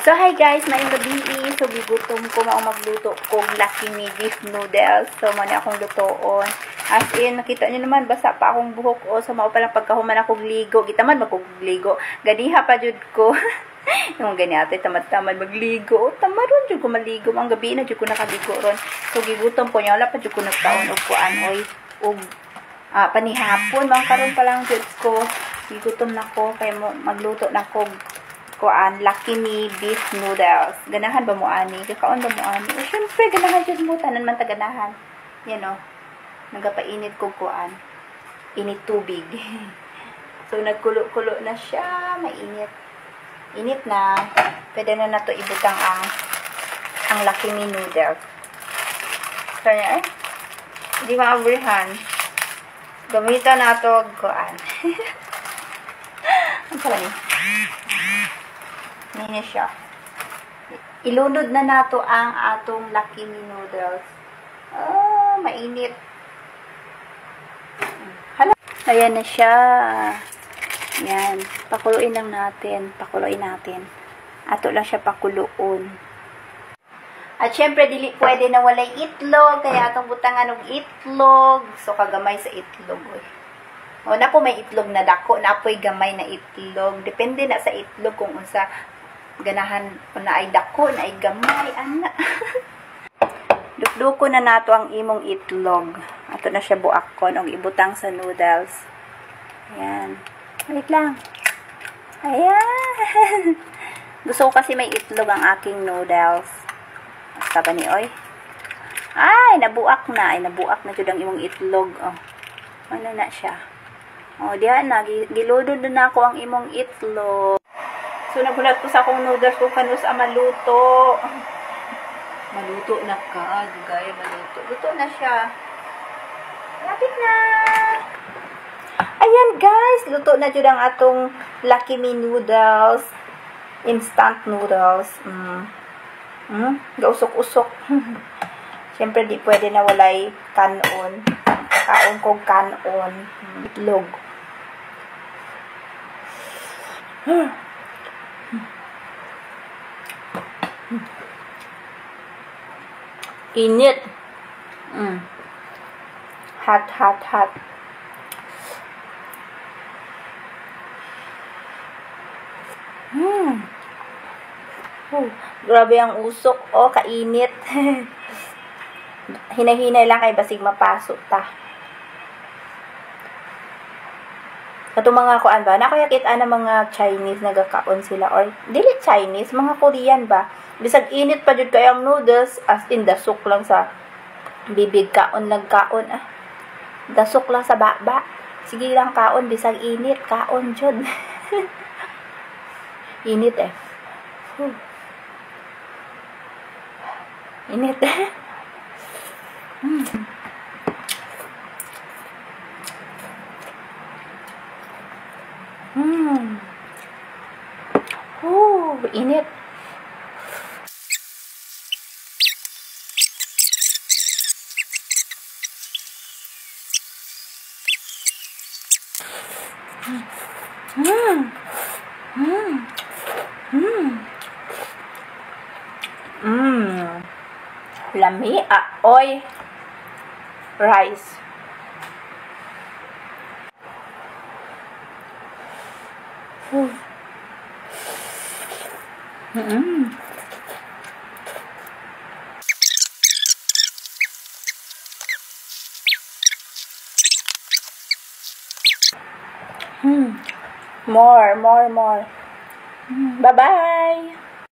So, hi guys, mayong gabi. So, gigutom ko magluto kong Lucky Me beef noodles. So, muna akong lutoon. As in, nakita nyo naman, basa pa akong buhok. O, so, mao palang pagkahuman akong ligo. Kita man, magligo. Ganiha pa jud ko. Yung ganyan, tamad-tamad magligo. Tamaron jud ko maligo. Ang gabi na jud ko nakaligo ron. So, gigutom ko niya. Wala pa jud ko nagtaon og kuan. Panihapon. Mga karon pa lang jud ko. Gigutom na ko. Kaya magluto na ko kuan Lucky Me beef noodles. Ganahan ba mo ani? Kakaon ba mo ani? O syempre ganahan jud mo tanan man ta ganahan. Yan o. Nagapainit ko kuan. Init tubig. So nagkulo-kulo na siya, mainit. Init na. Pwede na nato ibutang ang Lucky Me noodles. Kanya hindi maabrihan. Gamitan nato kuan. Ang pala ni. Nini siya. Ilunod na nato ang atong Lucky Me noodles. Mainit. Hala. Ayan na siya. Yan. Pakuluin lang natin. Pakuluin natin. Ato lang siya pakuluon. At syempre, dili pwede na walay itlog. Kaya atong butangan ng itlog. So, kagamay sa itlog. O, napo may itlog na dako. Napo'y gamay na itlog. Depende na sa itlog kung unsa ganahan kung na ay dako, na ay gamay, ana. Dukduko na nato ang imong itlog. Ato na siya buakon og ibutang sa noodles. Ayan. Wait lang. Ayan. Gusto ko kasi may itlog ang aking noodles. Basta ba ni oy? Ay, nabuak na. Ay, nabuak na jud ang imong itlog. Oh. Ano na siya? Oh, diyan na. Giludod na ako ang imong itlog. So, nagulat ko sa akong noodles kung kanus maluto. Maluto na ka. Gaya, maluto. Luto na siya. Lapit na. Ayan, guys. Luto na dyan ang atong Lucky Me noodles. Instant noodles. Gausok-usok. Siyempre, di pwede na walay kanon. Kaon kong kanon. Itlog. Init. Hot, hot, hot. Grabe ang usok. Oh, kainit. Hinahinay lang kay basig mapasok ta. Kato mga kuan ba? Nakayakit na mga Chinese nagakaon sila or dili Chinese, mga Korean ba? Bisag init pa jud kay ang noodles as in dasok lang sa bibig kaon nagkaon Dasok lang sa baba. Sige lang kaon bisag init kaon jud. Init eh. Init eh. Init. Lami oy rice. More. Bye-bye.